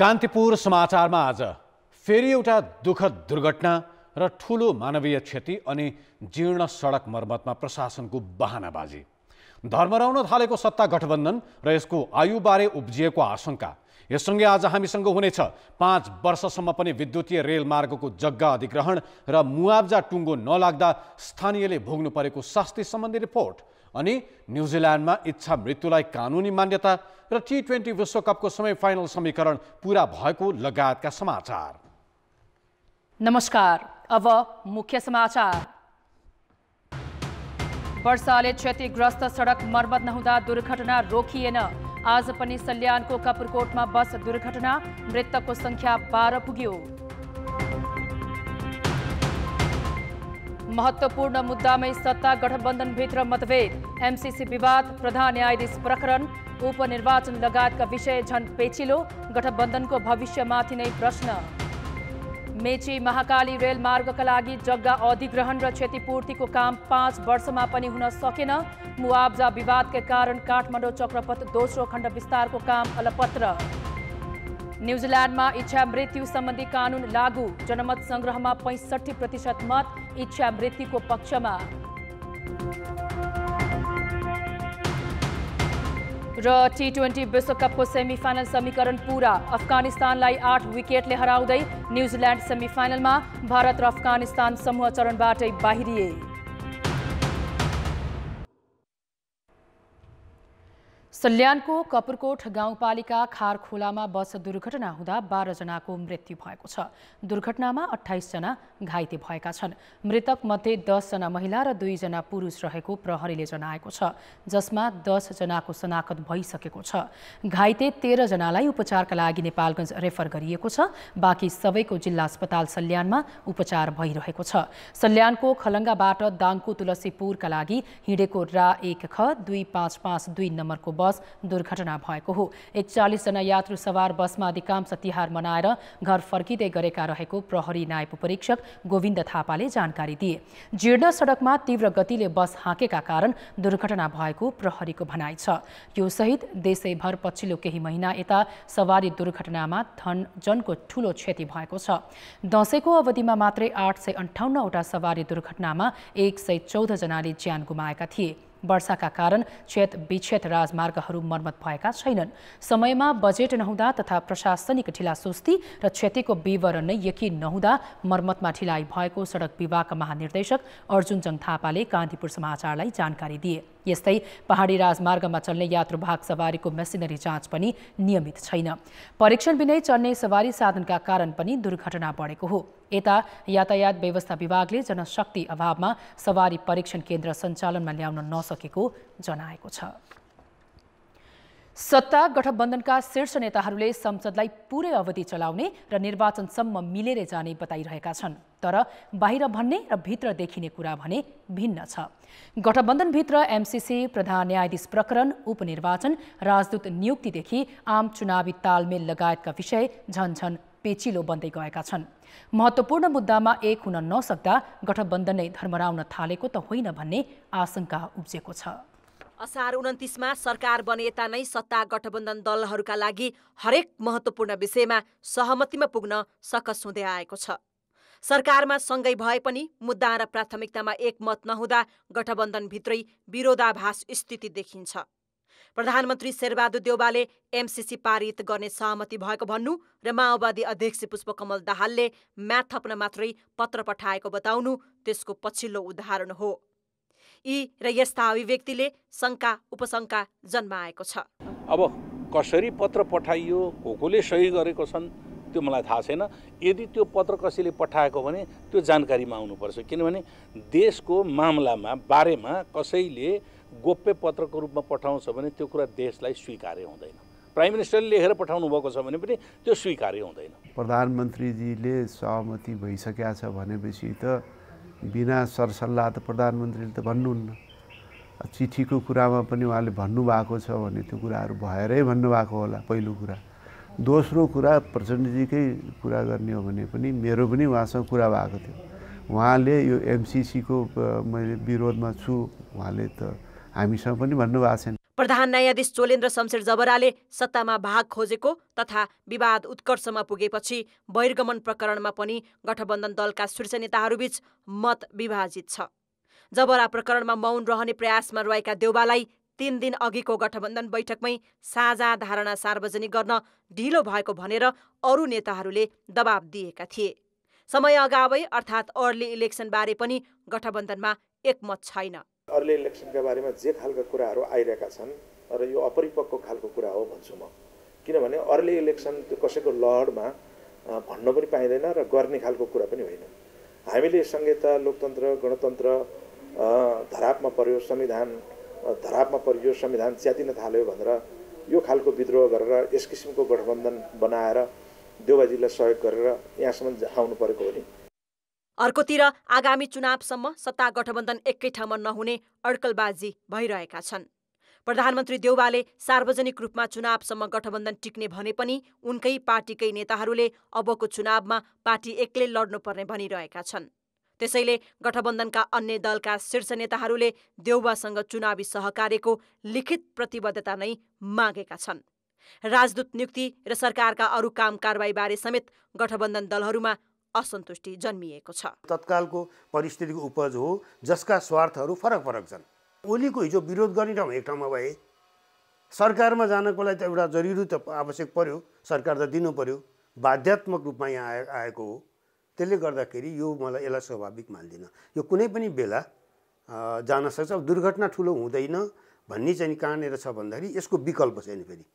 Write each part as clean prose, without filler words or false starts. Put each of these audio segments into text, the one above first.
कान्तिपुर समाचारमा आज फेरि एउटा दुःखद दुर्घटना र ठूलो मानवीय क्षति अनि जीर्ण सडक मर्मतमा प्रशासनको बहानाबाजी। धर्मराउन थालेको सत्ता गठबन्धन र यसको आयुबारे उब्जिएको आशंका। यससँगै आज हामीसँग हुनेछ 5 वर्षसम्म पनि विद्युतीय रेल मार्गको जग्गा अधिग्रहण र मुआब्जा टुङ्गो नलाग्दा स्थानीयले भोग्नु परेको शास्ति सम्बन्धी रिपोर्ट अनि न्युजिल्यान्डमा इच्छा मृत्युलाई कानुनी मान्यता र T20 विश्वकपको सेमिफाइनल समीकरण पूरा भएको लगायतका समाचार। नमस्कार, अब मुख्य समाचार। वर्षाले क्षतिग्रस्त सडक मर्मत नहुँदा दुर्घटना रोकिएन। आज पनि सल्यानको कपुरकोटमा बस दुर्घटना, मृतकको संख्या 12 पुग्यो। महत्त्वपूर्ण मुद्दामै सत्ता गठबन्धनभित्र मतभेद, MCC विवाद, प्रधान न्यायाधीश प्रकरण, उपनिर्वाचन लगायतका विषय झन पेचिलो, गठबन्धनको भविष्यमाथि नै प्रश्न। मेची महाकाली रेल मार्गका लागि जग्गा अधिग्रहण र क्षतिपूर्तिको काम 5 वर्षमा पनि हुन सकेन। मुआब्जा विवादका कारण काठमाडौँ चक्रपथ दोस्रो खण्ड विस्तारको काम अलपत्र। न्युजिल्यान्डमा इच्छा मृत्यु सम्बन्धी कानुन लागू, जनमत संग्रहमा 65% मत इच्छा मृत्युको पक्षमा। र T20 विश्वकपको सेमिफाइनल समीकरण पूरा, अफगानिस्तानलाई 8 विकेटले हराउँदै न्युजिल्यान्ड सेमिफाइनलमा। भारत र अफगानिस्तान समूह चरणबाटै बाहिरिए। सल्यानको कपुरकोट गाउँपालिका खारखोलामा बस दुर्घटना हुँदा 12 जनाको मृत्यु भएको छ। दुर्घटनामा 28 जना घाइते भएका छन्। मृतक मध्ये 10 जना महिला र 2 जना पुरुष रहेको प्रहरीले जनाएको छ, जसमा 10 जनाको शनाखत भइसकेको छ। घाइते 13 जनालाई उपचारका लागि नेपालगञ्ज रेफर गरिएको छ। बाँकी सबैको जिल्ला अस्पताल सल्यानमा उपचार भइरहेको छ। सल्यानको खलङ्गाबाट दाङको तुलसीपुरका लागि हिँडेको RA 1 ख 2552 नम्बरको बस दुर्घटना भएको हो। 41 जना यात्रु सवार बसमा अधिकांश तिहार मनाएर घर फर्किँदै गरेका रहेको प्रहरी नायब परीक्षक गोविन्द थापाले जानकारी दिए। जीर्ण सडकमा तीव्र गतिले बस हाँकेका कारण दुर्घटना भएको प्रहरीको भनाइ छ। यो सहित देशैभर पछिल्लो केही महिना यता सवारी दुर्घटनामा जनको ठूलो क्षति भएको छ। दशैंको अवधिमा मात्रै 858 वटा सवारी दुर्घटनामा 114 जनाले ज्यान गुमाएका थिए। वर्षाका कारण क्षेत विक्षेत राजमार्गहरू मर्मत भएका छैनन्। समयमा बजेट नहुँदा तथा प्रशासनिक ढिलासुस्ती र क्षतिको विवरण नै यकिन नहुँदा मर्मतमा ढिलाइ भएको सडक विभागका महानिर्देशक अर्जुन जङ थापाले कान्तिपुर समाचारलाई जानकारी दिए। यस्तै पहाडी राजमार्गमा चल्ने यात्रुवाहक सवारीको मेसिनरी जाँच पनि नियमित छैन। परीक्षण बिनै चल्ने सवारी साधनका कारण पनि दुर्घटना बढेको हो। यता यातायात व्यवस्था विभागले जनशक्ति अभावमा सवारी परीक्षण केन्द्र सञ्चालनमा ल्याउन नसकेको जनाएको छ। सत्ता गठबन्धनका शीर्ष नेताहरूले संसदलाई पूरै अवधि चलाउने र निर्वाचनसम्म मिलेर जाने बताइरहेका छन्। तर बाहिर भन्ने र भित्र देखिने कुरा भने भिन्न छ। गठबन्धनभित्र MCC, प्रधान न्यायाधीश प्रकरण, उपनिर्वाचन, राजदूत नियुक्तिदेखि आम चुनावी तालमेल लगायतका विषय झनझन पेचिलो बन्दै गएका छन्। महत्त्वपूर्ण मुद्दामा एक हुन नसक्दा गठबन्धन नै धर्मराउन थालेको त होइन भन्ने आशंका उब्जेको छ। असार 29 मा सरकार बनेता नै सत्ता गठबन्धन दलहरूका लागि हरेक महत्त्वपूर्ण विषयमा सहमतिमा पुग्न सकस हुँदै आएको छ। सरकारमा सँगै भए पनि मुद्दा र प्राथमिकतामा एकमत नहुँदा गठबन्धनभित्रै विरोधाभास स्थिति देखिन्छ। प्रधानमन्त्री शेरबहादुर देउवाले MCC पारित गर्ने सहमति भएको भन्नु र माओवादी अध्यक्ष पुष्पकमल दाहालले म्याथ थप्न मात्रै पत्र पठाएको बताउनु त्यसको पछिल्लो उदाहरण हो। यी र यस्ता अभिव्यक्तिले शङ्का उपशङ्का जन्माएको छ। अब कसरी पत्र पठाइयो, कोले सही गरेको छन् त्यो मलाई थाहा छैन। यदि त्यो पत्र कसैले पठाएको भने त्यो जानकारीमा आउनुपर्छ। किनभने देशको मामलामा बारेमा कसैले गोप्य पत्रको रूपमा पठाउँछ भने त्यो कुरा देशलाई स्वीकार्य हुँदैन। प्राइम मिनिस्टरले लेखेर पठाउनु भएको छ भने पनि त्यो स्वीकार्य हुँदैन। प्रधानमन्त्रीजीले सहमति भइसकेका छ भनेपछि त बिना सरसल्लाह त प्रधानमन्त्रीले त भन्नुहुन्न। चिठीको कुरामा पनि उहाँले भन्नुभएको छ भने त्यो कुराहरू भएरै भन्नुभएको होला पहिलो कुरा। दोस्रो कुरा प्रचण्डजीकै कुरा गर्ने हो भने पनि मेरो पनि उहाँसँग कुरा भएको थियो। उहाँले यो MCC को मैले विरोधमा छु, उहाँले त हामीसँग पनि भन्नुभएको छैन। प्रधान न्यायाधीश चोलेन्द्र शमशेर जबराले सत्तामा भाग खोजेको तथा विवाद उत्कर्षमा पुगेपछि बहिर्गमन प्रकरणमा पनि गठबन्धन दलका शीर्ष नेताहरूबीच मत विभाजित छ। जबरा प्रकरणमा मौन रहने प्रयासमा रहेका देउवालाई 3 दिन अघिको गठबन्धन बैठकमै साझा धारणा सार्वजनिक गर्न ढिलो भएको भनेर अरू नेताहरूले दबाब दिएका थिए। समय अगावै अर्थात् अर्ली इलेक्सनबारे पनि गठबन्धनमा एकमत छैन। अर्ली इलेक्सनका बारेमा जे खालका कुराहरू आइरहेका छन् र यो अपरिपक्व खालको कुरा हो भन्छु म। किनभने अर्ली इलेक्सन त्यो कसैको लहरमा भन्न पनि पाइँदैन र गर्ने खालको कुरा पनि होइन। हामीले संहिता, लोकतन्त्र, गणतन्त्र धरापमा पर्यो, संविधान धरापमा पर्यो, संविधान च्यातिन थाल्यो भनेर यो खालको विद्रोह गरेर यस किसिमको गठबन्धन बनाएर देउबाजीलाई सहयोग गरेर यहाँसम्म आउनु परेको हो नि। अर्कोतिर आगामी चुनावसम्म सत्ता गठबन्धन एकै ठाउँमा नहुने अड्कलबाजी भइरहेका छन्। प्रधानमन्त्री देउवाले सार्वजनिक रूपमा चुनावसम्म गठबन्धन टिक्ने भने पनि उनकै पार्टीकै नेताहरूले अबको चुनावमा पार्टी एक्लै लड्नुपर्ने भनिरहेका छन्। त्यसैले गठबन्धनका अन्य दलका शीर्ष नेताहरूले देउवासँग चुनावी सहकार्यको लिखित प्रतिबद्धता नै मागेका छन्। राजदूत नियुक्ति र सरकारका अरू काम कारबाहीबारे समेत गठबन्धन दलहरूमा असन्तुष्टि जन्मिएको छ। तत्कालको परिस्थितिको उपज हो जसका स्वार्थहरू फरक फरक छन्। ओलीको हिजो विरोध गर्ने ठाउँ एक ठाउँमा भए, सरकारमा जानको लागि त एउटा जरुरी त आवश्यक पर्यो, सरकार त दिनु पर्यो, बाध्यात्मक रूपमा यहाँ आएको हो। त्यसले गर्दाखेरि यो मलाई यसलाई स्वाभाविक मान्दिनँ। यो कुनै पनि बेला जान सक्छ। दुर्घटना ठुलो हुँदैन भन्ने चाहिँ कहाँनिर छ भन्दाखेरि यसको विकल्प छैन। फेरि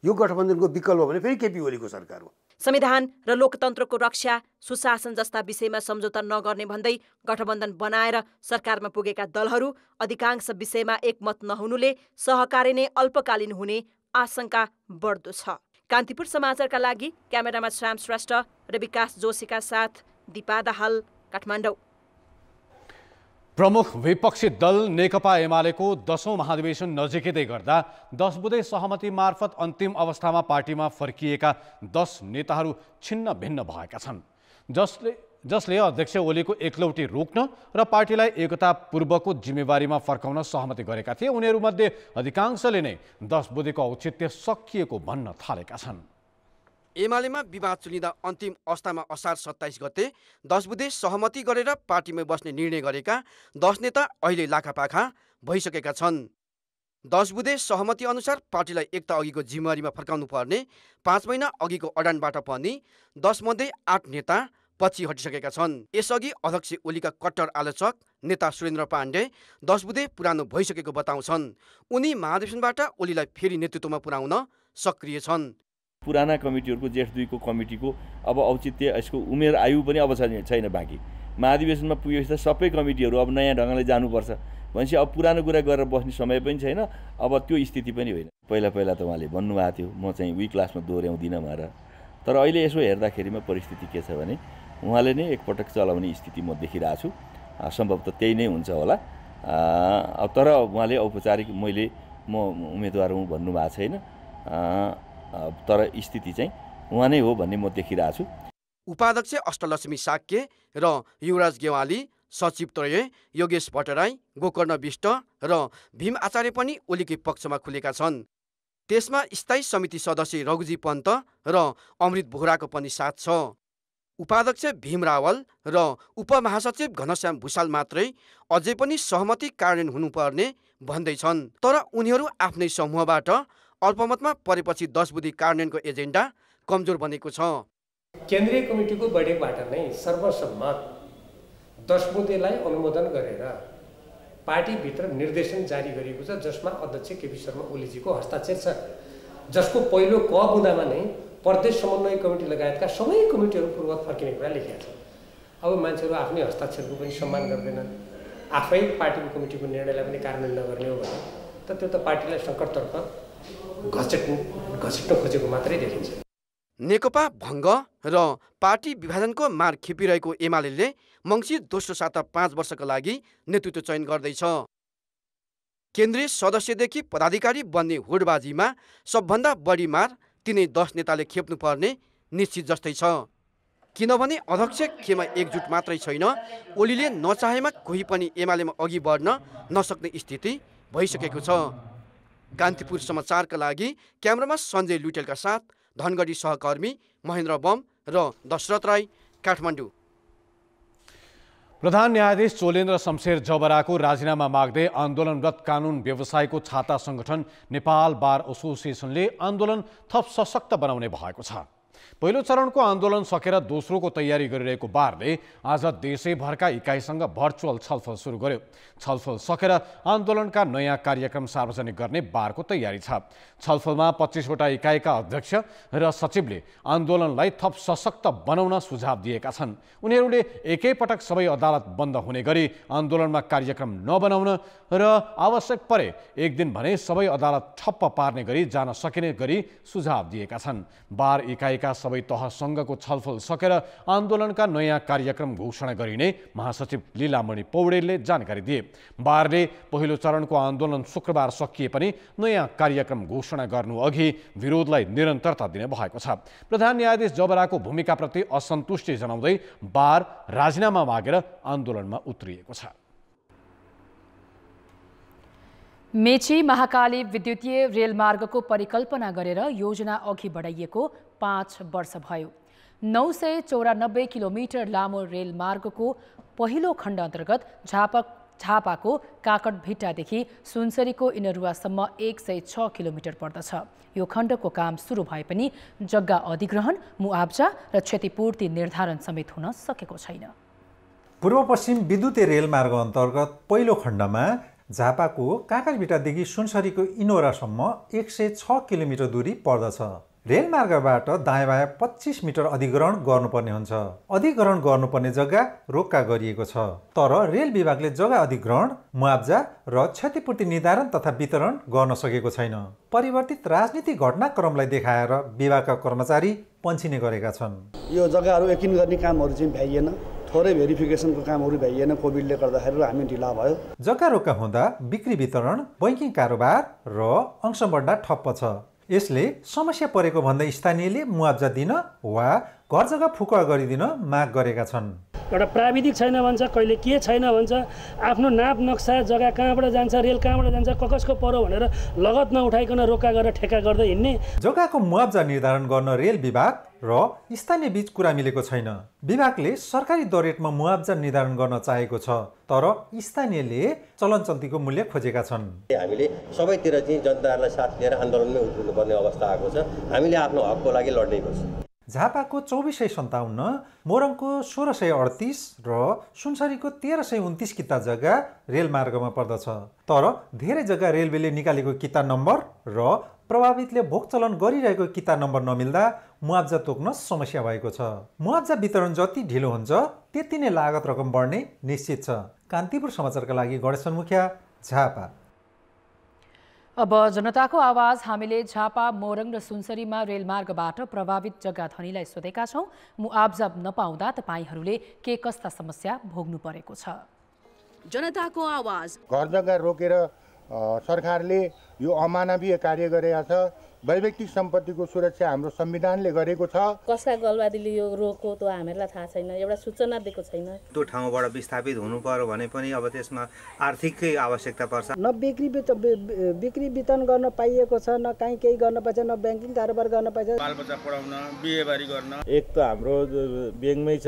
यो गठबन्धनको विकल्प हो भने फेरि केपी ओलीको सरकार हो। संविधान र लोकतन्त्रको रक्षा, सुशासन जस्ता विषयमा सम्झौता नगर्ने भन्दै गठबन्धन बनाएर सरकारमा पुगेका दलहरू अधिकांश विषयमा एकमत नहुनुले सहकार्य नै अल्पकालीन हुने आशंका बढ्दो छ। कान्तिपुर समाचारका लागि क्यामेरामा श्याम श्रेष्ठ र विकास जोशीका साथ दिपा दाहाल, काठमाडौँ। प्रमुख विपक्षी दल नेकपा एमालेको 10औं महाधिवेशन नजिकै गर्दा 10 बुँदे सहमति मार्फत अन्तिम अवस्थामा पार्टीमा फर्किएका 10 नेताहरू छिन्न भिन्न भएका छन्, जसले अध्यक्ष ओलीको एकलौटी रोक्न र पार्टीलाई एकतापूर्वको जिम्मेवारीमा फर्काउन सहमति गरेका थिए। उनीहरूमध्ये अधिकांशले नै 10 बुँदेको औचित्य सकिएको भन्न थालेका छन्। एमालेमा विवाद चुनिँदा अन्तिम अवस्थामा असार 27 गते 10 बुँदे सहमति गरेर पार्टीमा बस्ने निर्णय गरेका 10 नेता अहिले लाखापाखा भइसकेका छन्। 10 बुँदे सहमति अनुसार पार्टीलाई एकता अघिको जिम्मेवारीमा फर्काउनु पर्ने 5 महिना अघिको अडानबाट पनि 10 मध्ये 8 नेता पछि हटिसकेका छन्। यसअघि अध्यक्ष ओलीका कट्टर आलोचक नेता सुरेन्द्र पाण्डे 10 बुँदे पुरानो भइसकेको बताउँछन्। उनी महाधिवेशनबाट ओलीलाई फेरि नेतृत्वमा पुर्याउन सक्रिय छन्। पुराना कमिटीहरूको जेठ 2 को कमिटीको अब औचित्य, यसको उमेर आयु पनि अब छैन बाँकी। महाधिवेशनमा पुगेपछि त सबै कमिटीहरू अब नयाँ ढङ्गले जानुपर्छ भनेपछि अब पुरानो कुरा गरेर बस्ने समय पनि छैन। अब त्यो स्थिति पनि होइन। पहिला त उहाँले भन्नुभएको थियो म चाहिँ उही क्लासमा दोहोऱ्याउँदिनँ भनेर, तर अहिले यसो हेर्दाखेरिमा परिस्थिति के छ भने उहाँले नै एकपटक चलाउने स्थिति म देखिरहेको छु। सम्भवतः त्यही नै हुन्छ होला। तर उहाँले औपचारिक म उम्मेदवार हुँ भन्नुभएको छैन, तर स्थिति चाहिँ उहाँ नै हो भन्ने म देखिरहेको छु। उपाध्यक्ष अष्टलक्ष्मी साक्य र युवराज गेवाली, सचिव त्रय योगेश भट्टराई, गोकर्ण विष्ट र भीम आचार्य पनि ओलीकै पक्षमा खुलेका छन्। त्यसमा स्थायी समिति सदस्य रघुजी पन्त र अमृत बोहराको पनि साथ छ। उपाध्यक्ष भीम रावल र उपमहासचिव घनश्याम भूषाल मात्रै अझै पनि सहमति कार्यान्वयन हुनुपर्ने भन्दैछन्। तर उनीहरू आफ्नै समूहबाट अल्पमतमा परेपछि 10 बुँदे कार्यान्वयनको एजेन्डा कमजोर बनेको छ। केन्द्रीय कमिटीको बैठकबाट नै सर्वसम्मत 10 बुँदेलाई अनुमोदन गरेर पार्टीभित्र निर्देशन जारी गरिएको छ, जसमा अध्यक्ष केपी शर्मा ओलीजीको हस्ताक्षर छ, जसको पहिलो क बुँदामा नै प्रदेश समन्वय कमिटी लगायतका सबै कमिटीहरू पूर्ववत फर्किने कुरा लेखिएको छ। अब मान्छेहरू आफ्नै हस्ताक्षरको पनि सम्मान गर्दैनन्, आफै पार्टीको कमिटीको निर्णयलाई पनि कार्यान्वयन नगर्ने हो भने त त्यो त पार्टीलाई सङ्कटतर्फ घचेट्न खोजेको मात्रै देखिन्छ। नेकपा भङ्ग र पार्टी विभाजनको मार खेपिरहेको एमाले मङ्सिर दोस्रो साता 5 वर्षका लागि नेतृत्व चयन गर्दैछ। केन्द्रीय सदस्यदेखि पदाधिकारी बन्ने हुडबाजीमा सबभन्दा बढी मार तिनै 10 नेताले खेप्नुपर्ने निश्चित जस्तै छ। किनभने अध्यक्ष केमा एकजुट मात्रै छैन, ओलीले नचाहेमा कोही पनि एमालेमा अघि बढ्न नसक्ने स्थिति भइसकेको छ। कान्तिपुर समाचारका लागि क्यामेरामा सञ्जय लुटेलका साथ धनगढी सहकर्मी महेन्द्र बम र दशरथ राई, काठमाडौँ। प्रधान न्यायाधीश चोलेन्द्र शमशेर जबराको राजीनामा माग्दै आन्दोलनरत कानुन व्यवसायको छाता संगठन नेपाल बार एसोसिएसनले आन्दोलन थप सशक्त बनाउने भएको छ। पहिलो चरणको आन्दोलन सकेर दोस्रोको तयारी गरिरहेको बारले आज देशैभरका इकाइसँग भर्चुअल छलफल सुरु गर्यो। छलफल सकेर आन्दोलनका नयाँ कार्यक्रम सार्वजनिक गर्ने बारको तयारी छ। छलफलमा 25 वटा इकाइका अध्यक्ष र सचिवले आन्दोलनलाई थप सशक्त बनाउन सुझाव दिएका छन्। उनीहरूले एकैपटक सबै अदालत बन्द हुने गरी आन्दोलनमा कार्यक्रम नबनाउन र आवश्यक परे एक दिन भने सबै अदालत ठप्प पार्ने गरी जान सकिने गरी सुझाव दिएका छन्। बार इकाइका सबै तहसँगको छलफल सकेर आन्दोलनका नयाँ कार्यक्रम घोषणा गरिने महासचिव लीलामणि पौडेलले जानकारी दिए। बारले पहिलो चरणको आन्दोलन शुक्रबार सकिए पनि नयाँ कार्यक्रम घोषणा गर्नु अघि विरोधलाई निरन्तरता दिने भएको छ। प्रधान न्यायाधीश जबराको भूमिकाप्रति असन्तुष्टि जनाउँदै बार राजीनामा मागेर आन्दोलनमा उत्रिएको छ। मेची महाकाली विद्युतीय रेलमार्गको परिकल्पना गरेर योजना अघि बढाइएको 5 वर्ष भयो। 994 किलोमिटर लामो रेलमार्गको पहिलो खण्ड अन्तर्गत झापाको काकडभिट्टादेखि सुनसरीको इनरुवासम्म 106 किलोमिटर पर्दछ। यो खण्डको काम सुरु भए पनि जग्गा अधिग्रहण, मुआब्जा र क्षतिपूर्ति निर्धारण समेत हुन सकेको छैन। पूर्व पश्चिम विद्युतीय रेलमार्ग अन्तर्गत पहिलो खण्डमा झापाको काकडभिट्टादेखि सुनसरीको इनोरासम्म 106 किलोमिटर दूरी पर्दछ। रेलमार्गबाट दायाँ बायाँ 25 मिटर अधिग्रहण गर्नुपर्ने हुन्छ। अधिग्रहण गर्नुपर्ने जग्गा रोक्का गरिएको छ, तर रेल विभागले जग्गा अधिग्रहण, मुआब्जा र क्षतिपूर्ति निर्धारण तथा वितरण गर्न सकेको छैन। परिवर्तित राजनीतिक घटनाक्रमलाई देखाएर विभागका कर्मचारी पन्छिने गरेका छन्। यो जग्गाहरू एकिन गर्ने कामहरू चाहिँ भ्याइएन, थोरै भेरिफिकेसनको कामहरू भ्याइएन, कोभिडले गर्दाखेरि हामी ढिला भयो। जग्गा रोक्का हुँदा बिक्री वितरण, बैंकिङ कारोबार र अंशबढ्दा ठप्प छ। यसले समस्या परेको भन्दै स्थानीयले मुआब्जा दिन वा घर जग्गा फुकुवा गरिदिन माग गरेका छन्। एउटा प्राविधिक छैन भन्छ, कहिले के छैन भन्छ, आफ्नो नाप नक्सा जग्गा कहाँबाट जान्छ, रेल कहाँबाट जान्छ, कसको परो भनेर लगत नउठाइकन रोक्का गरेर ठेक्का गर्दै हिँड्ने। जग्गाको मुआब्जा निर्धारण गर्न रेल विभाग र स्थानीय बीच कुरा मिलेको छैन। विभागले सरकारी दर रेटमा मुआब्जा निर्धारण गर्न चाहेको छ, तर स्थानीयले चलन चल्तीको मूल्य खोजेका छन्। हामीले सबैतिर चाहिँ जनताहरूलाई साथ लिएर आन्दोलनमै उत्रिनुपर्ने अवस्था आएको छ। हामीले आफ्नो हकको लागि लड्नै पर्छ। झापाको 2457, मोरङको 1638 र सुनसरीको 1329 किता जग्गा रेलमार्गमा पर्दछ, तर धेरै जग्गा रेलवेले निकालेको किता नम्बर र प्रभावितले भोग चलन गरिरहेको किता नम्बर नमिल्दा मुआब्जा तोक्न समस्या भएको छ। मुआब्जा वितरण जति ढिलो हुन्छ त्यति नै लागत रकम बढ्ने निश्चित छ। कान्तिपुर समाचारका लागि गणेश मुखिया, झापा। अब जनताको आवाज हामीले झापा, मोरङ र सुनसरीमा रेलमार्गबाट प्रभावित जग्गा धनीलाई सोधेका छौँ। मुआब्जा नपाउँदा तपाईहरूले के कस्ता समस्या भोग्नु परेको छ? जनताको आवाज। घर जग्गा रोकेर सरकारले यो अमानवीय कार्य गरेका छ। वैयक्तिक सम्पत्तिको सुरक्षा हाम्रो संविधानले गरेको छ। कसका गलबादीले यो रोको त हामीहरूलाई थाहा छैन, एउटा सूचना दिएको छैन। त्यो ठाउँबाट विस्थापित हुनु पर्यो भने पनि अब त्यसमा आर्थिकै आवश्यकता पर्छ। न बिक्री वितरण गर्न पाइएको छ, न काहीँ केही गर्न पाइन्छ, न ब्याङ्किङ कारोबार गर्न पाइन्छ। बालबच्चा पढाउन, बिहेबारी गर्न। एक त हाम्रो ब्याङ्कमै छ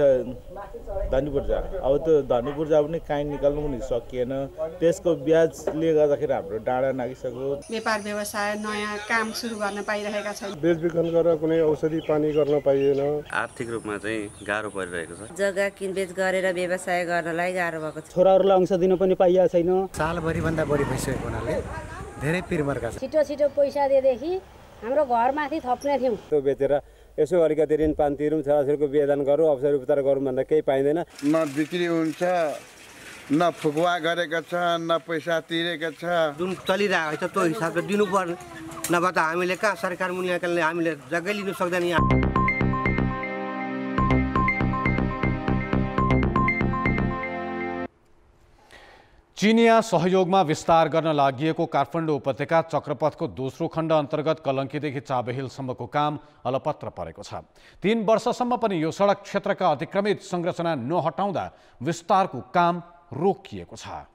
धनीपूर्जा, अब त्यो धनीपूर्जा पनि काहीँ निकाल्नु पनि सकिएन। त्यसको ब्याजले गर्दाखेरि हाम्रो डाँडा नागिसक्यो। व्यापार व्यवसाय नयाँ काम सुरु गर्न पाइरहेका छैन। बेचबिखन गरेर कुनै औषधि पानी गर्न पाइएन। आर्थिक रूपमा चाहिँ गाह्रो परिरहेको छ। जग्गा किनबेच गरेर व्यवसाय गर्नलाई गाह्रो भएको छ। छोराहरूलाई अंश दिन पनि पाइएको छैन। सालभरि भन्दा बढी भइसकेको हुनाले धेरै पिरमर्का छ। छिटो पैसा दिएदेखि हाम्रो घरमाथि थप्ने थियौँ। त्यो बेचेर यसो अलिकति ऋण पान तिरौँ, छोराछोरीको बिहेदान गरौँ, अवसर उपचार गरौँ भन्दा केही पाइँदैन। न बिक्री हुन्छ, न फुकुवा गरेका छ, न पैसा तिरेका छ। जुन चलिरहेको छ त्यो हिसाबले दिनुपर्ने, नभए त हामीले कहाँ सरकार मुनियाले हामीले जग्गै लिनु सक्दैन। यहाँ चिनिया सहयोगमा विस्तार गर्न लागि काठमाडौँ उपत्यका चक्रपथको दोस्रो खण्ड अन्तर्गत कलङ्कीदेखि चाबेहिलसम्मको काम अलपत्र परेको छ। 3 वर्षसम्म पनि यो सडक क्षेत्रका अतिक्रमित संरचना नहटाउँदा विस्तारको काम रोकिएको छ।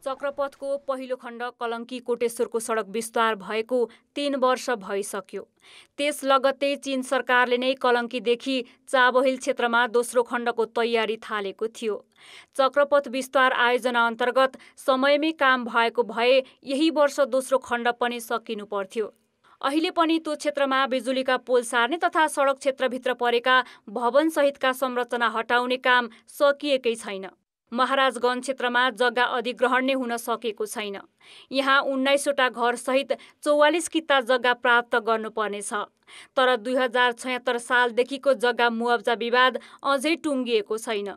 चक्रपथको पहिलो खण्ड कलङ्की कोटेश्वरको सडक विस्तार भएको 3 वर्ष भइसक्यो। त्यस लगत्तै चीन सरकारले नै कलङ्कीदेखि चाबहिल क्षेत्रमा दोस्रो खण्डको तयारी थालेको थियो। चक्रपथ विस्तार आयोजना अन्तर्गत समयमै काम भएको भए यही वर्ष दोस्रो खण्ड पनि सकिनु पर्थ्यो। अहिले पनि त्यो क्षेत्रमा बिजुलीका पोल सार्ने तथा सडक क्षेत्रभित्र परेका भवनसहितका संरचना हटाउने काम सकिएकै छैन। महाराजगञ्ज क्षेत्रमा जग्गा अधिग्रहण नै हुन सकेको छैन। यहाँ 19वटा घरसहित 44 किता जग्गा प्राप्त गर्नुपर्नेछ। तर 2076 सालदेखिको जग्गा मुआब्जा विवाद अझै टुङ्गिएको छैन।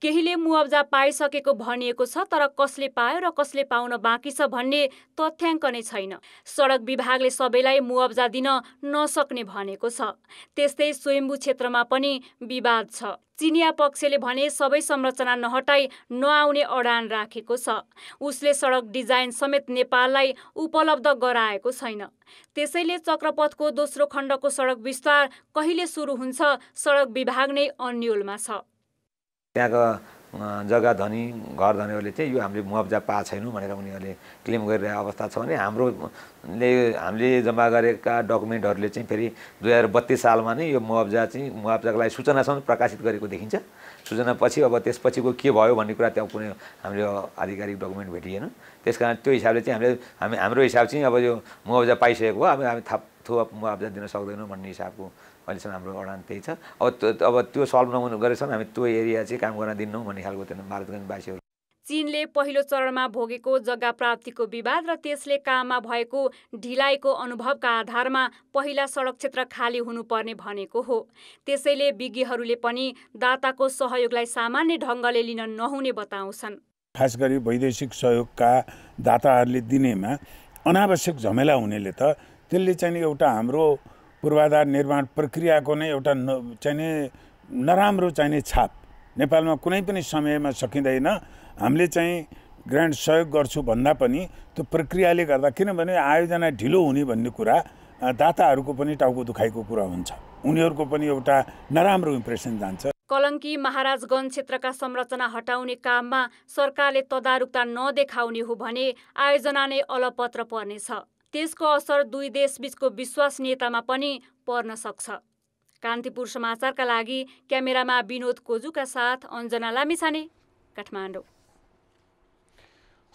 केहीले मुआब्जा पाइसकेको भनिएको छ, तर कसले पायो र कसले पाउन बाँकी छ भन्ने तथ्याङ्क नै छैन। सडक विभागले सबैलाई मुआब्जा दिन नसक्ने भनेको छ। त्यस्तै स्वयम्भू क्षेत्रमा पनि विवाद छ। चिनिया पक्षले भने सबै संरचना नहटाई नआउने अडान राखेको छ। उसले सडक डिजाइन समेत नेपाललाई उपलब्ध गराएको छैन। त्यसैले चक्रपथको दोस्रो खण्डको सडक विस्तार कहिले सुरु हुन्छ, सडक विभाग नै अन्योलमा छ। त्यहाँको जग्गा धनी घर धनीहरूले चाहिँ यो हामीले मुआब्जा पाएको छैनौँ भनेर उनीहरूले क्लेम गरिरहेको अवस्था छ भने हामीले जम्मा गरेका डकुमेन्टहरूले चाहिँ फेरि 2032 सालमा नै यो मुआब्जाको लागि सूचनासम्म प्रकाशित गरेको देखिन्छ। सूचनापछि अब त्यसपछिको के भयो भन्ने कुरा त्यहाँ कुनै हामीले आधिकारिक डकुमेन्ट भेटिएन। त्यसकारण त्यो हिसाबले चाहिँ हाम्रो हिसाब चाहिँ अब यो मुआब्जा पाइसकेको हो, हामी थप मुआब्जा दिन सक्दैनौँ भन्ने हिसाबको अहिलेसम्म हाम्रो अडान त्यही छ। अब त्यो सल्भ नहुनु गरेसम्म हामी त्यो एरिया चाहिँ काम गर्न दिन्नौँ भन्ने खालको त्यो महाराजगञ्जवासीहरू। चीनले पहिलो चरणमा भोगेको जग्गा प्राप्तिको विवाद र त्यसले काममा भएको ढिलाइको अनुभवका आधारमा पहिला सडक क्षेत्र खाली हुनुपर्ने भनेको हो। त्यसैले विज्ञहरूले पनि दाताको सहयोगलाई सामान्य ढङ्गले लिन नहुने बताउँछन्। खास गरी वैदेशिक सहयोगका दाताहरूले दिनेमा अनावश्यक झमेला हुनेले त त्यसले चाहिँ एउटा हाम्रो पूर्वाधार निर्माण प्रक्रियाको नै एउटा नराम्रो चाहिने छाप नेपालमा कुनै पनि समयमा सकिँदैन। हामीले चाहिँ ग्रान्ट सहयोग गर्छु भन्दा पनि त्यो प्रक्रियाले गर्दा, किनभने आयोजना ढिलो हुने भन्ने कुरा दाताहरूको पनि टाउको दुखाइको कुरा हुन्छ, उनीहरूको पनि एउटा नराम्रो इम्प्रेसन जान्छ। कलङ्की महाराजगञ्ज क्षेत्रका संरचना हटाउने काममा सरकारले तदारुकता नदेखाउने हो भने आयोजना नै अलपत्र पर्नेछ। त्यसको असर दुई देशबीचको विश्वसनीयतामा पनि पर्न सक्छ। कान्तिपुर समाचारका लागि क्यामेरामा विनोद कोजुका साथ अञ्जना लामिछाने, काठमाडौँ।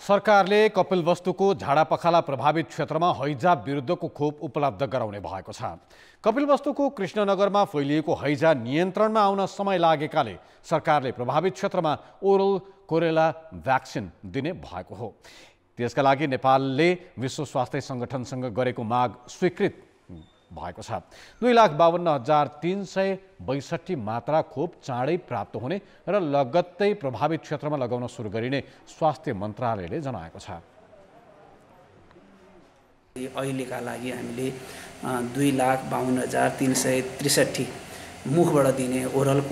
सरकारले कपिलवस्तुको झाडापखाला प्रभावित क्षेत्रमा हैजा विरुद्धको खोप उपलब्ध गराउने भएको छ। कपिलवस्तुको कृष्णनगरमा फैलिएको हैजा नियन्त्रणमा आउन समय लागेकाले सरकारले प्रभावित क्षेत्रमा ओरल कोरेला भ्याक्सिन दिने भएको हो। त्यसका लागि नेपालले विश्व स्वास्थ्य सङ्गठनसँग गरेको माग स्वीकृत भएको छ। 2,52,362 मात्रा खोप चाँडै प्राप्त हुने र लगत्तै प्रभावित क्षेत्रमा लगाउन सुरु गरिने स्वास्थ्य मन्त्रालयले जनाएको छ। अहिलेका लागि हामीले 2,52,363 मुखबाट दिने ओरल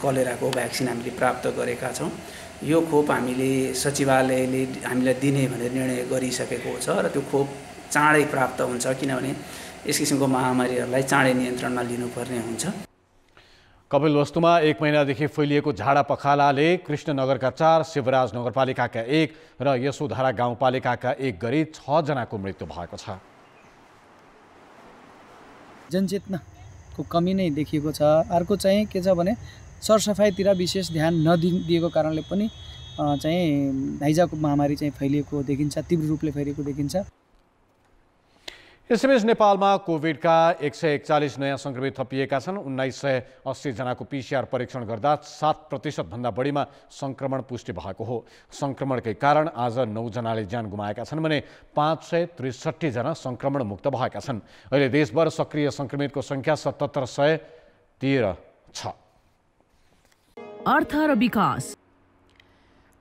कोलेराको भ्याक्सिन हामीले प्राप्त गरेका छौँ। यो खोप हामीले सचिवालयले हामीलाई दिने भनेर निर्णय गरिसकेको छ र त्यो खोप चाँडै प्राप्त हुन्छ, किनभने यस किसिमको महामारीहरूलाई चाँडै नियन्त्रणमा लिनुपर्ने हुन्छ। कपिलवस्तुमा 1 महिनादेखि फैलिएको झाडापखालाले कृष्णनगरका 4, शिवराज नगरपालिकाका 1 र यशोधरा गाउँपालिकाका 1 गरी 6 जनाको मृत्यु भएको छ। जनचेतनाको कमी नै देखिएको छ। अर्को चाहिँ के छ भने सरसफाइतिर विशेष ध्यान नदिएको कारणले पनि चाहिँ हैजाको महामारी चाहिँ फैलिएको देखिन्छ, तीव्र रूपले फैलिएको देखिन्छ। यसैबीच नेपालमा कोभिडका 141 नयाँ सङ्क्रमित थपिएका छन्। 1980 जनाको PCR परीक्षण गर्दा 7% भन्दा बढीमा सङ्क्रमण पुष्टि भएको हो। सङ्क्रमणकै कारण आज 9 जनाले ज्यान गुमाएका छन् भने 563 जना सङ्क्रमण मुक्त भएका छन्। अहिले देशभर सक्रिय सङ्क्रमितको सङ्ख्या 7713 छ। अर्थ र विकास।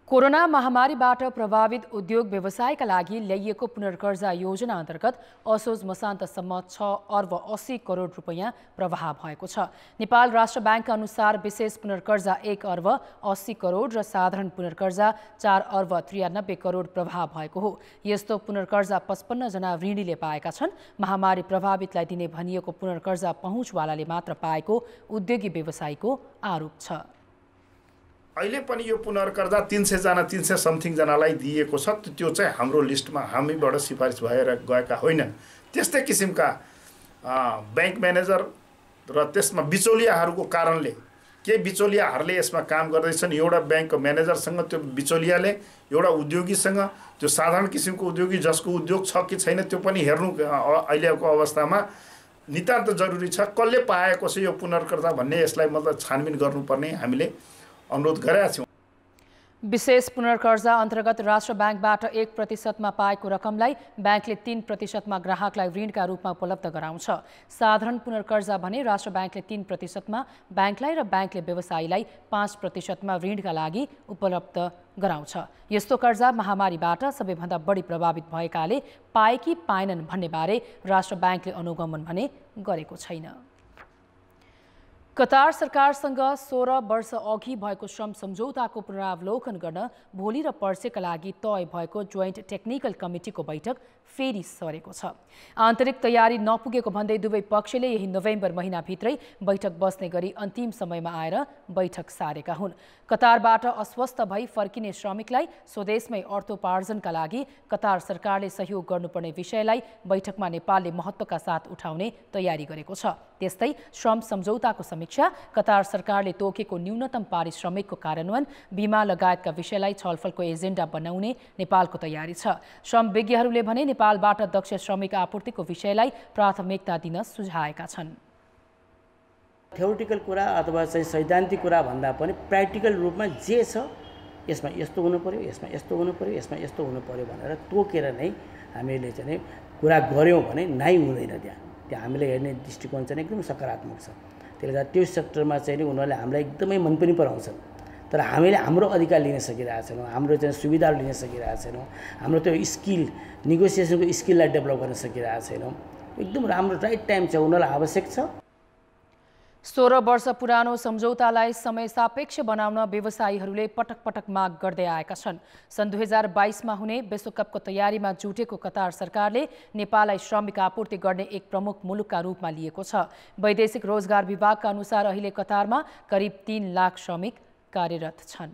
कोरोना महामारीबाट प्रभावित उद्योग व्यवसायका लागि ल्याइएको पुनर्कर्जा योजना अन्तर्गत असोज मसान्तसम्म 6,80 करोड रुपैयाँ प्रवाह भएको छ। नेपाल राष्ट्र ब्याङ्कका अनुसार विशेष पुनर्कर्जा 1,80 करोड र साधारण पुनर्कर्जा 4,93 करोड प्रवाह भएको हो। यस्तो पुनर्कर्जा 55 जना ऋणीले पाएका छन्। महामारी प्रभावितलाई दिने भनिएको पुनर्कर्जा पहुँचवालाले मात्र पाएको उद्योगी व्यवसायीको आरोप छ। अहिले पनि यो पुनर्कर्जा 300 जना 300 समथिङ जनालाई दिएको छ। त्यो चाहिँ हाम्रो लिस्टमा हामीबाट सिफारिस भएर गएका होइनन्। त्यस्तै किसिमका बैंक म्यानेजर र त्यसमा बिचौलियाहरूको कारणले के बिचौलियाहरूले यसमा काम गर्दैछन्। एउटा बैंक म्यानेजरसँग त्यो बिचौलियाले एउटा उद्योगीसँग, त्यो साधारण किसिमको उद्योगी जसको उद्योग छ कि छैन त्यो पनि हेर्नु अहिलेको अवस्थामा नितान्त जरुरी छ। कसले पाएको छ यो पुनर्कर्जा भन्ने यसलाई मतलब छानबिन गर्नुपर्ने हामीले अनुरोध गरेका छौँ। विशेष पुनर्कर्जा अन्तर्गत राष्ट्र ब्याङ्कबाट 1% पाएको रकमलाई ब्याङ्कले 3% ग्राहकलाई ऋणका रूपमा उपलब्ध गराउँछ। साधारण पुनर्कर्जा भने राष्ट्र ब्याङ्कले 3% ब्याङ्कलाई र ब्याङ्कले व्यवसायीलाई 5% ऋणका लागि उपलब्ध गराउँछ। यस्तो कर्जा महामारीबाट सबैभन्दा बढी प्रभावित भएकाले पाए कि पाएनन् भन्ने बारे राष्ट्र ब्याङ्कले अनुगमन भने गरेको छैन। कतार सरकारसँग 16 वर्ष अघि भएको श्रम सम्झौताको पुनरावलोकन गर्न भोलि र पर्सिका लागि तय भएको जोइन्ट टेक्निकल कमिटीको बैठक फेरि सरेको छ। आन्तरिक तयारी नपुगेको भन्दै दुवै पक्षले यही नोभेम्बर महिनाभित्रै बैठक बस्ने गरी अन्तिम समयमा आएर बैठक सारेका हुन्। कतारबाट अस्वस्थ भई फर्किने श्रमिकलाई स्वदेशमै अर्थोपार्जनका लागि कतार सरकारले सहयोग गर्नुपर्ने विषयलाई बैठकमा नेपालले महत्त्वका साथ उठाउने तयारी गरेको छ। त्यस्तै श्रम सम्झौताको समीक्षा, कतार सरकारले तोकेको न्यूनतम पारिश्रमिकको कार्यान्वयन, बीमा लगायतका विषयलाई छलफलको एजेन्डा बनाउने नेपालको तयारी छ। श्रम विज्ञहरूले भने नेपालबाट दक्ष श्रमिक आपूर्तिको विषयलाई प्राथमिकता दिन सुझाएका छन्। थ्योरिटिकल कुरा अथवा चाहिँ सैद्धान्तिक कुरा भन्दा पनि प्र्याक्टिकल रूपमा जे छ यसमा यस्तो हुनु पर्यो, यसमा यस्तो हुनु पर्यो, यसमा यस्तो हुनु पर्यो भनेर तोकेर नै हामीले चाहिँ कुरा गऱ्यौँ भने नै हुँदैन। त्यहाँ हामीले हेर्ने दृष्टिकोण चाहिँ एकदम सकारात्मक छ। त्यसले गर्दा त्यो सेक्टरमा चाहिँ उनीहरूले हामीलाई एकदमै मन पनि पराउँछन्। तर हामीले हाम्रो अधिकार लिन सकिरहेको छैनौँ, हाम्रो चाहिँ सुविधाहरू लिन सकिरहेको छैनौँ, हाम्रो त्यो स्किल नेगोसिएसनको स्किललाई डेभलप गर्न सकिरहेको छैनौँ। एकदम राम्रो राइट टाइम छ, उनीहरूलाई आवश्यक छ। 16 वर्ष पुरानो सम्झौतालाई समय सापेक्ष बनाउन व्यवसायीहरूले पटक पटक माग गर्दै आएका छन्। सन् 2022मा हुने विश्वकपको तयारीमा जुटेको कतार सरकारले नेपाललाई श्रमिक आपूर्ति गर्ने एक प्रमुख मुलुकका रूपमा लिएको छ। वैदेशिक रोजगार विभागका अनुसार अहिले कतारमा करिब 3 लाख श्रमिक कार्यरत छन्।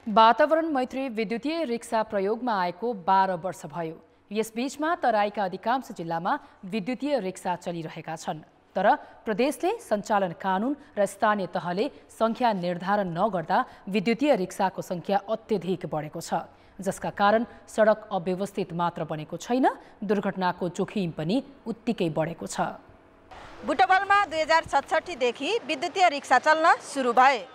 वातावरण मैत्री विद्युतीय रिक्सा प्रयोगमा आएको 12 वर्ष भयो। यसबीचमा तराईका अधिकांश जिल्लामा विद्युतीय रिक्सा चलिरहेका छन्। तर प्रदेशले सञ्चालन कानुन र स्थानीय तहले सङ्ख्या निर्धारण नगर्दा विद्युतीय रिक्साको सङ्ख्या अत्यधिक बढेको छ, जसका कारण सडक अव्यवस्थित मात्र बनेको छैन, दुर्घटनाको जोखिम पनि उत्तिकै बढेको छ। बुटवलमा 2066 देखि विद्युतीय रिक्सा चल्न सुरु भए।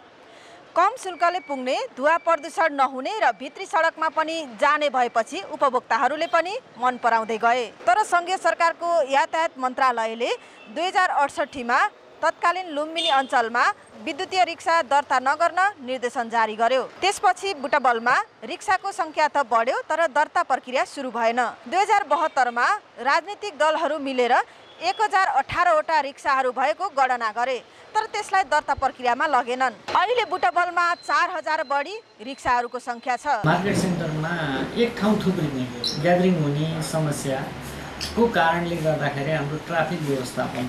कम शुल्कले पुग्ने, धुवा प्रदूषण नहुने र भित्री सडकमा पनि जाने भएपछि उपभोक्ताहरूले पनि मन पराउँदै गए। तर सङ्घीय सरकारको यातायात मन्त्रालयले 2068मा तत्कालीन लुम्बिनी अञ्चलमा विद्युतीय रिक्सा दर्ता नगर्न निर्देशन जारी गर्यो। त्यसपछि बुटवलमा रिक्साको सङ्ख्या त बढ्यो, तर दर्ता प्रक्रिया सुरु भएन। 2072मा राजनीतिक दलहरू मिलेर 1018वटा रिक्साहरू भएको गणना गरे, तर त्यसलाई दर्ता प्रक्रियामा लगेनन्। अहिले बुटवलमा 4000 बढी रिक्साहरूको सङ्ख्या छ। मार्केट सेन्टरमा एक ठाउँ थुप्रिने ग्यादरिङ हुने समस्याको कारणले गर्दाखेरि हाम्रो ट्राफिक व्यवस्थापन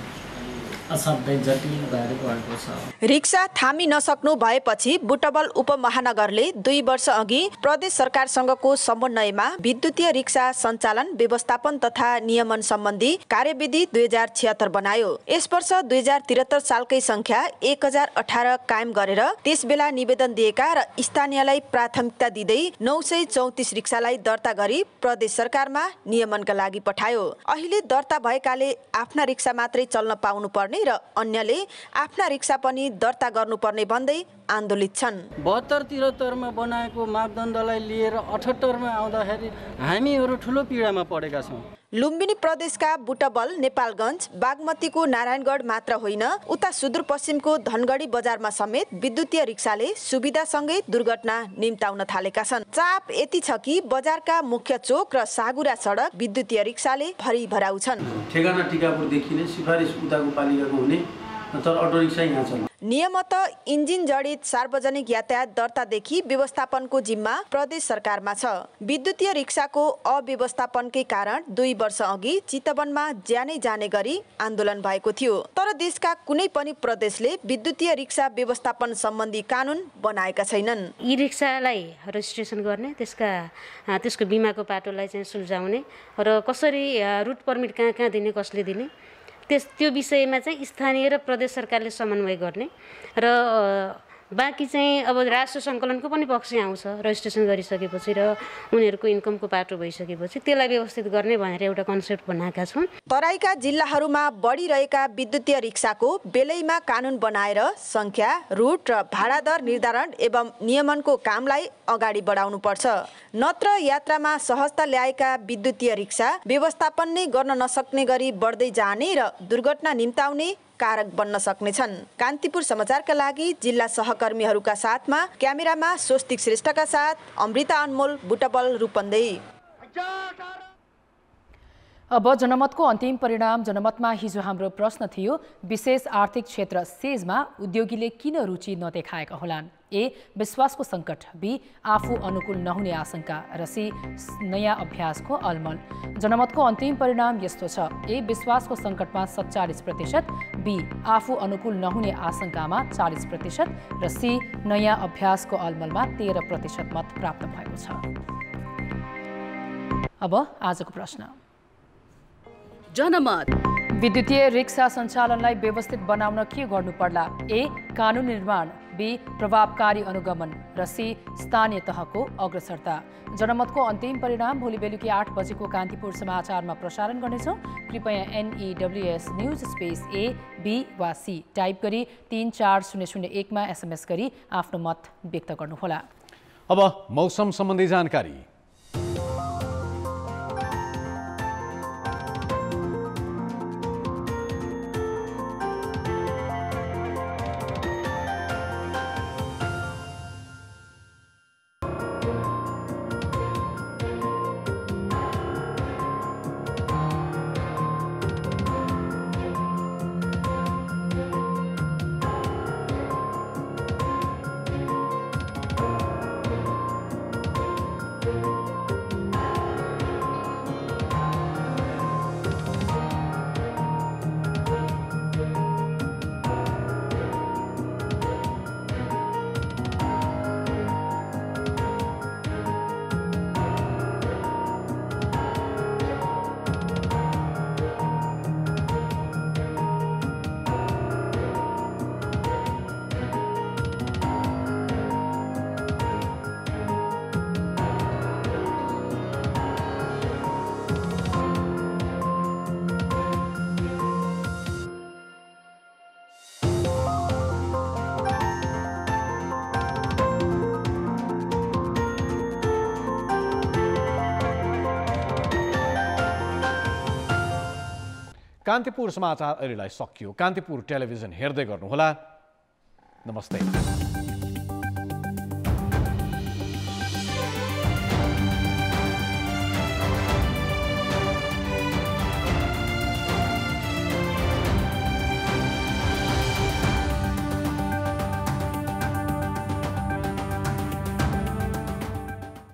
असाध्यै जटिल भएर गएको छ। रिक्सा थामी नसक्नु भएपछि बुटवल उपमहानगरले 2 वर्ष अघि प्रदेश सरकारसँगको समन्वयमा विद्युतीय रिक्सा सञ्चालन, व्यवस्थापन तथा नियमन सम्बन्धी कार्यविधि 2076 बनायो। यस वर्ष 2073 सालकै सङ्ख्या 1018 कायम गरेर त्यसबेला निवेदन दिएका र स्थानीयलाई प्राथमिकता दिँदै 934 रिक्सालाई दर्ता गरी प्रदेश सरकारमा नियमनका लागि पठायो। अहिले दर्ता भएकाले आफ्ना रिक्सा मात्रै चल्न पाउनु पर्ने र अन्यले आफ्ना रिक्सा पनि दर्ता गर्नुपर्ने भन्दै आन्दोलित छन्। 72-73मा बनाएको मापदण्डलाई लिएर 78मा आउँदाखेरि हामीहरू ठुलो पीडामा परेका छौँ। लुम्बिनी प्रदेशका बुटवल, नेपालगञ्ज, बागमतीको नारायणगढ मात्र होइन, उता सुदूरपश्चिमको धनगढी बजारमा समेत विद्युतीय रिक्साले सुविधासँगै दुर्घटना निम्ताउन थालेका छन्। चाप यति छ कि बजारका मुख्य चोक र सागुरा सडक विद्युतीय रिक्साले भरिभराउ छन्। ठेगाना टिकापुरदेखि नै सिफारिस उताको पालिकाको हुने तर अटो रिक्सा यहाँ चल्छ। नियमतः इन्जिन जडित सार्वजनिक यातायात दर्तादेखि व्यवस्थापनको जिम्मा प्रदेश सरकारमा छ। विद्युतीय रिक्साको अव्यवस्थापनकै कारण 2 वर्ष अघि चितवनमा ज्यानै जाने गरी आन्दोलन भएको थियो। तर देशका कुनै पनि प्रदेशले विद्युतीय रिक्सा व्यवस्थापन सम्बन्धी कानुन बनाएका छैनन्। ई रिक्सालाई रेजिस्ट्रेसन गर्ने, त्यसको बिमाको पाटोलाई चाहिँ सुल्झाउने र कसरी रुट पर्मिट कहाँ दिने, कसले दिने, त्यो विषयमा चाहिँ स्थानीय र प्रदेश सरकारले समन्वय गर्ने र बाँकी चाहिँ अब राजस्व सङ्कलनको पनि पक्ष आउँछ। रजिस्ट्रेसन गरिसकेपछि र उनीहरूको इन्कमको पाटो भइसकेपछि त्यसलाई व्यवस्थित गर्ने भनेर एउटा कन्सेप्ट बनाएका छौँ। तराईका जिल्लाहरूमा बढिरहेका विद्युतीय रिक्साको बेलैमा कानुन बनाएर सङ्ख्या, रुट र भाडा दर निर्धारण एवं नियमनको कामलाई अगाडि बढाउनुपर्छ। नत्र यात्रामा सहजता ल्याएका विद्युतीय रिक्सा व्यवस्थापन नै गर्न नसक्ने गरी बढ्दै जाने र दुर्घटना निम्ताउने कारक बन्न सक्नेछन्। कान्तिपुर समाचारका लागि जिल्ला सहकर्मीहरूका साथमा क्यामेरामा स्वस्तिक श्रेष्ठका साथ अमृता अनमोल, बुटबल, रूपन्देही। अब जनमतको अन्तिम परिणाम। जनमतमा हिजो हाम्रो प्रश्न थियो, विशेष आर्थिक क्षेत्र सेजमा उद्योगीले किन रुचि नदेखाएका होलान्? ए, विश्वासको सङ्कट, बी, आफू अनुकूल नहुने आशंका र सी, नयाँ अभ्यासको अलमल। जनमतको अन्तिम परिणाम यस्तो छ। ए, विश्वासको सङ्कटमा 47%, बी, आफू अनुकूल नहुने आशंकामा 40% र सी, नयाँ अभ्यासको अलमलमा 13% मत प्राप्त भएको छ। अब आजको प्रश्न। जनमत। विद्युतीय रिक्सा सञ्चालनलाई व्यवस्थित बनाउन के गर्नु पर्ला? ए, कानुन निर्माण, बी, प्रभावकारी अनुगमन र सी, स्थानीय तहको अग्रसरता। जनमतको अन्तिम परिणाम भोलि बेलुकी 8 बजेको कान्तिपुर समाचारमा प्रसारण गर्नेछौँ। कृपया NEWS news space A, B वा सी टाइप गरी 34001 मा SMS गरी आफ्नो मत व्यक्त गर्नुहोला। अब मौसम सम्बन्धी जानकारी। कान्तिपुर समाचार अहिलेलाई सकियो। कान्तिपुर टेलिभिजन हेर्दै गर्नुहोला। नमस्ते।